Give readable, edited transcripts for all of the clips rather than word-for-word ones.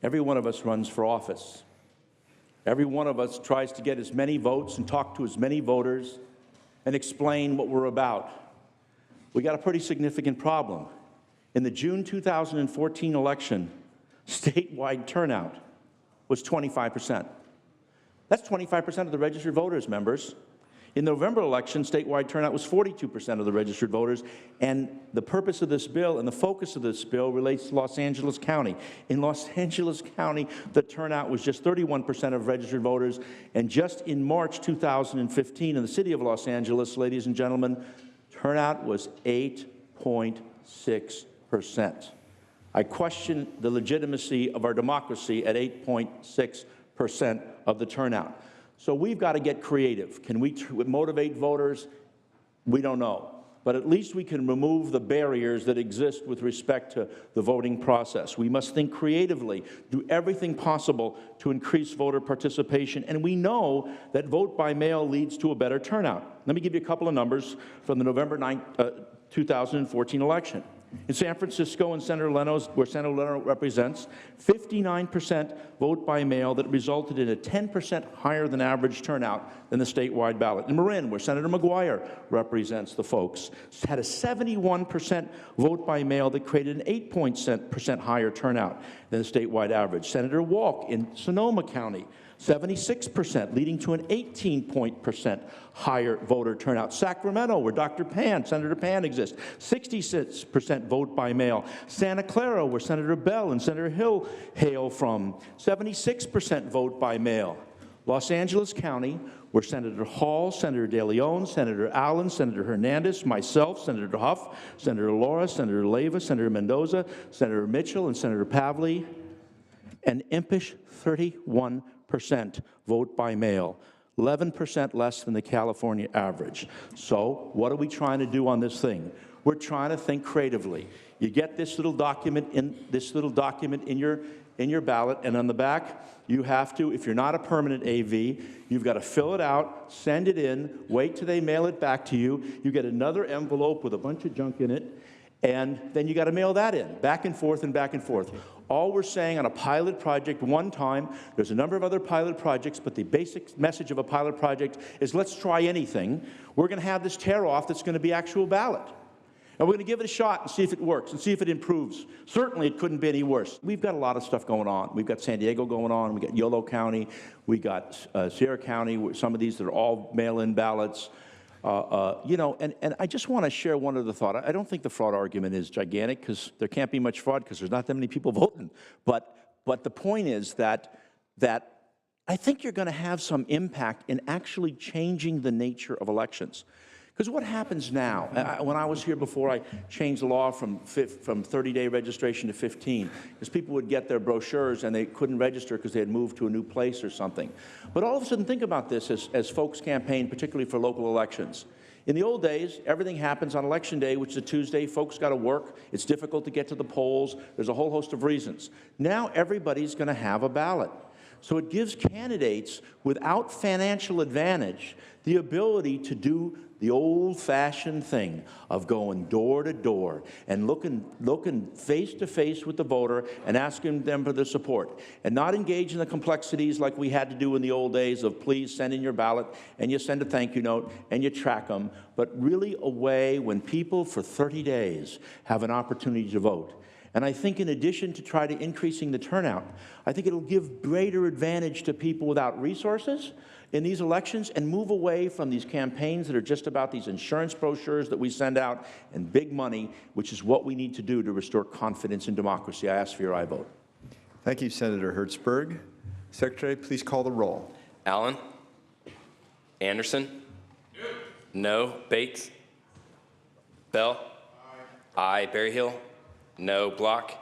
Every one of us runs for office. Every one of us tries to get as many votes and talk to as many voters and explain what we're about. We got a pretty significant problem. In the June 2014 election, statewide turnout was 25%. That's 25% of the registered voters, members. In the November election, statewide turnout was 42% of the registered voters, and the purpose of this bill and the focus of this bill relates to Los Angeles County. In Los Angeles County, the turnout was just 31% of registered voters, and just in March 2015 in the city of Los Angeles, ladies and gentlemen, turnout was 8.6%. I question the legitimacy of our democracy at 8.6% of the turnout. So we've got to get creative. Can we motivate voters? We don't know. But at least we can remove the barriers that exist with respect to the voting process. We must think creatively, do everything possible to increase voter participation. And we know that vote by mail leads to a better turnout. Let me give you a couple of numbers from the November 9, 2014 election. In San Francisco and Senator Leno's, where Senator Leno represents, 59% vote by mail that resulted in a 10% higher than average turnout than the statewide ballot. In Marin, where Senator McGuire represents the folks, had a 71% vote by mail that created an 8% higher turnout than the statewide average. Senator Walk in Sonoma County, 76%, leading to an 18% higher voter turnout. Sacramento, where Senator Pan exists, 66% vote by mail. Santa Clara, where Senator Bell and Senator Hill hail from, 76% vote by mail. Los Angeles County, where Senator Hall, Senator De Leon, Senator Allen, Senator Hernandez, myself, Senator Huff, Senator Laura, Senator Leyva, Senator Mendoza, Senator Mitchell, and Senator Pavley, an impish 31% vote by mail, 11% less than the California average. So what are we trying to do on this thing? We're trying to think creatively. You get this little document in your ballot, and on the back, you have to, if you're not a permanent AV, you've got to fill it out, send it in, wait till they mail it back to you. You get another envelope with a bunch of junk in it, and then you got to mail that in, back and forth and back and forth. All we're saying on a pilot project one time, there's a number of other pilot projects, but the basic message of a pilot project is let's try anything. We're going to have this tear-off that's going to be actual ballot. And we're going to give it a shot and see if it works and see if it improves. Certainly, it couldn't be any worse. We've got a lot of stuff going on. We've got San Diego going on. We've got Yolo County. We got Sierra County, some of these that are all mail-in ballots. You know, and I just want to share one other thought. I don't think the fraud argument is gigantic because there can't be much fraud because there's not that many people voting. But the point is that I think you're going to have some impact in actually changing the nature of elections. Because what happens now, when I was here before, I changed the law from 30-day registration to 15, because people would get their brochures and they couldn't register because they had moved to a new place or something. But all of a sudden, think about this as folks campaign, particularly for local elections. In the old days, everything happens on Election Day, which is a Tuesday. Folks got to work. It's difficult to get to the polls. There's a whole host of reasons. Now everybody's going to have a ballot. So it gives candidates without financial advantage the ability to do the old-fashioned thing of going door to door and looking face to face with the voter and asking them for their support, and not engage in the complexities like we had to do in the old days of please send in your ballot and you send a thank you note and you track them, but really a way when people for 30 days have an opportunity to vote. And I think in addition to try to increasing the turnout, I think it'll give greater advantage to people without resources in these elections and move away from these campaigns that are just about these insurance brochures that we send out and big money, which is what we need to do to restore confidence in democracy. I ask for your aye vote. Thank you, Senator Hertzberg. Secretary, please call the roll. Allen? Anderson? No. Bates? Bell? Aye. Berryhill? No. Block?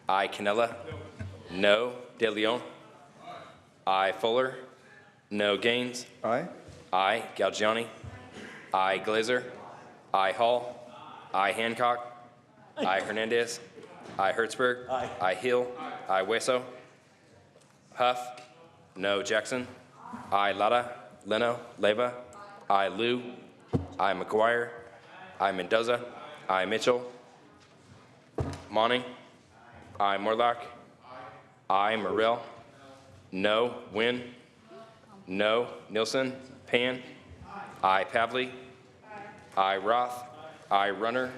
Aye. Cannella? No. De Leon? Aye. Fuller? No. Gaines? Aye. Aye. Galgiani? Aye. Glazer? Aye. Hall? Aye. Hancock? Aye. Hernandez? Aye. Hertzberg? Aye. Aye. Hill? Aye. Hueso? Huff? No. Jackson? Aye. Lara? Leno? Leyva? Aye. Liu? Aye. McGuire? Aye. Mendoza? Aye. Mitchell? Monning? Aye. Morlock? I, Morrell. No, Wynn. No, Nielsen. Pan. I, Pavley. I, Roth. I, Runner.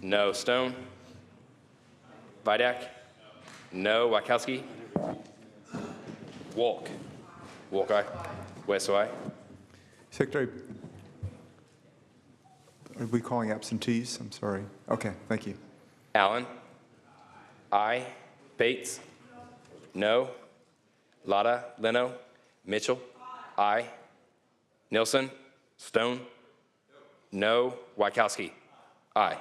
No, Stone. Vidak. No, Wachowski. Wolk. Wolk, aye. Wesso, aye. Secretary, are we calling absentees? I'm sorry. Okay, thank you. Allen. Aye. Bates. No. Lotta. Leno. Mitchell. Aye. Nielsen. Stone. No. Wachowski. Aye.